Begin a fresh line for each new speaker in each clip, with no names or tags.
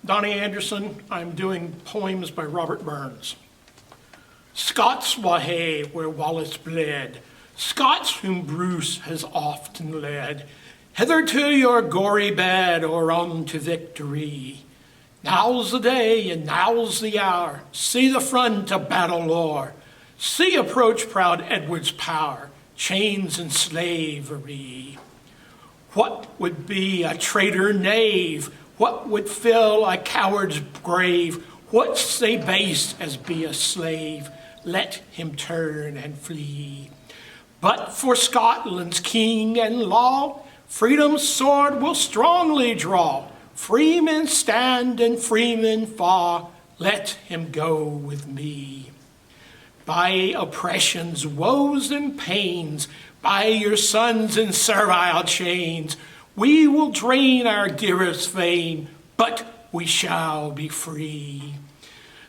Donnie Anderson. I'm doing poems by Robert Burns. Scots wha hae where Wallace bled, Scots whom Bruce has often led, hither to your gory bed or on to victory. Now's the day and now's the hour, see the front of battle lore, see approach proud Edward's power, chains and slavery. What would be a traitor knave? What would fill a coward's grave? What say base as be a slave? Let him turn and flee. But for Scotland's king and law, freedom's sword will strongly draw. Freemen stand and freemen fall, let him go with me. By oppression's woes and pains, by your sons in servile chains, we will drain our dearest fame, but we shall be free.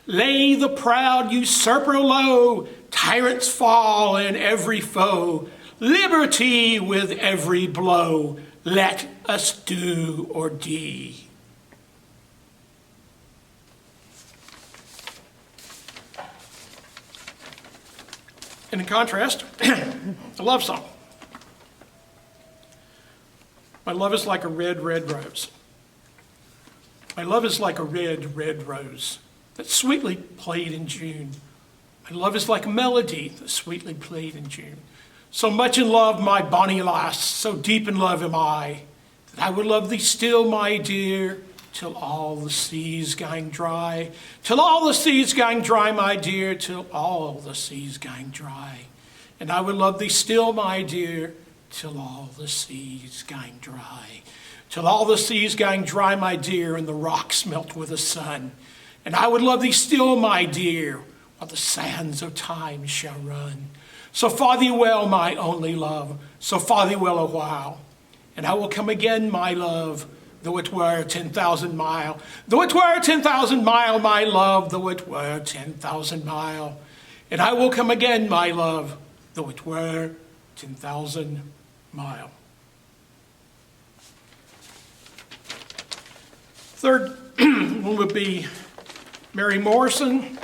Lay the proud usurper low, tyrants fall and every foe, liberty with every blow, let us do or die. And in contrast, a love song. My love is like a red, red rose. My love is like a red, red rose that sweetly played in June. My love is like a melody that sweetly played in June. So much in love, my bonny lass, so deep in love am I, that I would love thee still, my dear, till all the seas gang dry. Till all the seas gang dry, my dear, till all the seas gang dry. And I would love thee still, my dear, till all the seas gang dry. Till all the seas gang dry, my dear, and the rocks melt with the sun. And I would love thee still, my dear, while the sands of time shall run. So fare thee well, my only love, so fare thee well a while. And I will come again, my love, though it were 10,000 mile. Though it were 10,000 mile, my love, though it were 10,000 mile. And I will come again, my love, though it were 10,000 mile. Third one would be Mary Morrison,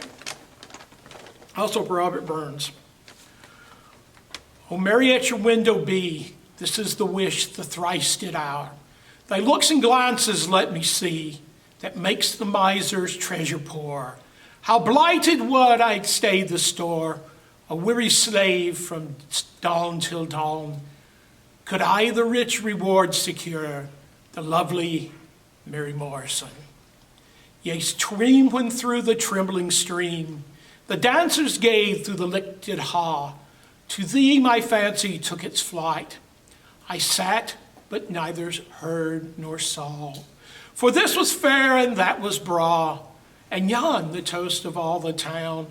also Robert Burns. Oh, Mary, at your window be, this is the wish, the thrice did hour. Thy looks and glances let me see, that makes the miser's treasure poor. How blighted would I'd stay the store, a weary slave from dawn till dawn. Could I the rich reward secure, the lovely Mary Morrison. Yea, stream when through the trembling stream, the dancers gave through the licted ha, to thee my fancy took its flight. I sat, but neither heard nor saw. For this was fair and that was braw, and yon the toast of all the town.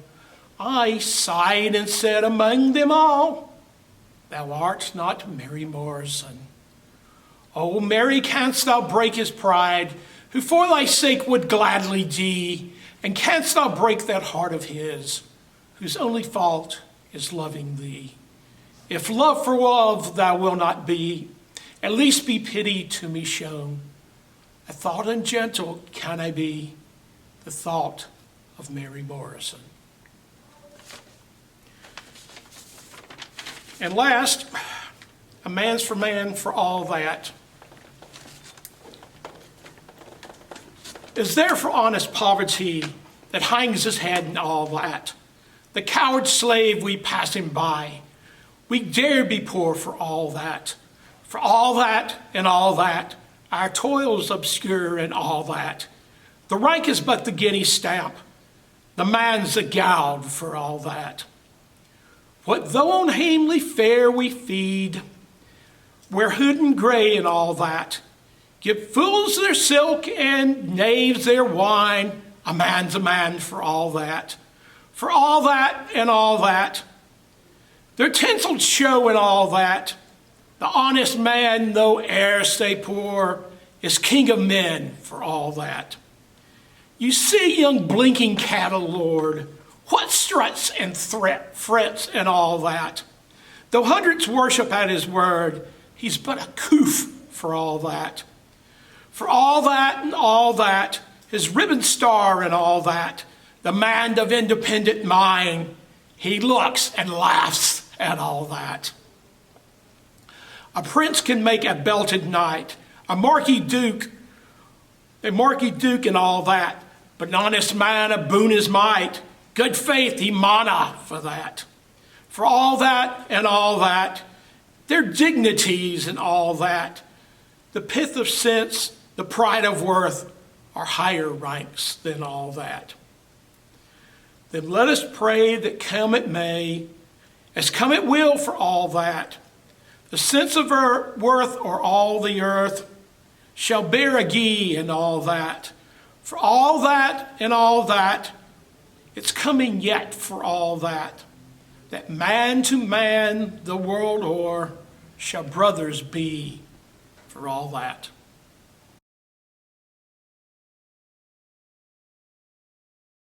I sighed and said among them all, thou art not Mary Morrison. O Mary, canst thou break his pride, who for thy sake would gladly die, and canst thou break that heart of his, whose only fault is loving thee? If love for love thou wilt not be, at least be pity to me shown. A thought ungentle can I be, the thought of Mary Morrison. And last, a man's for man for all that. Is there for honest poverty that hangs his head and all that? The coward slave we pass him by. We dare be poor for all that. For all that and all that. Our toils obscure and all that. The rank is but the guinea stamp. The man's the gowd for all that. What though on hamely fare we feed, wear hood and gray and all that. Give fools their silk and knaves their wine. A man's a man for all that. For all that and all that. Their tinseled show and all that. The honest man, though e'er stay poor, is king of men for all that. You see young blinking cattle lord, what struts and frets and all that. Though hundreds worship at his word, he's but a coof for all that. For all that and all that, his ribbon star and all that, the man of independent mind, he looks and laughs at all that. A prince can make a belted knight, a marquis duke and all that, but an honest man a boon his might, good faith he mana for that. For all that and all that, their dignities and all that, the pith of sense, the pride of worth, are higher ranks than all that. Then let us pray that come it may, as come it will for all that, the sense of worth or all the earth shall bear a gee and all that. For all that and all that, it's coming yet for all that man to man the world o'er shall brothers be for all that.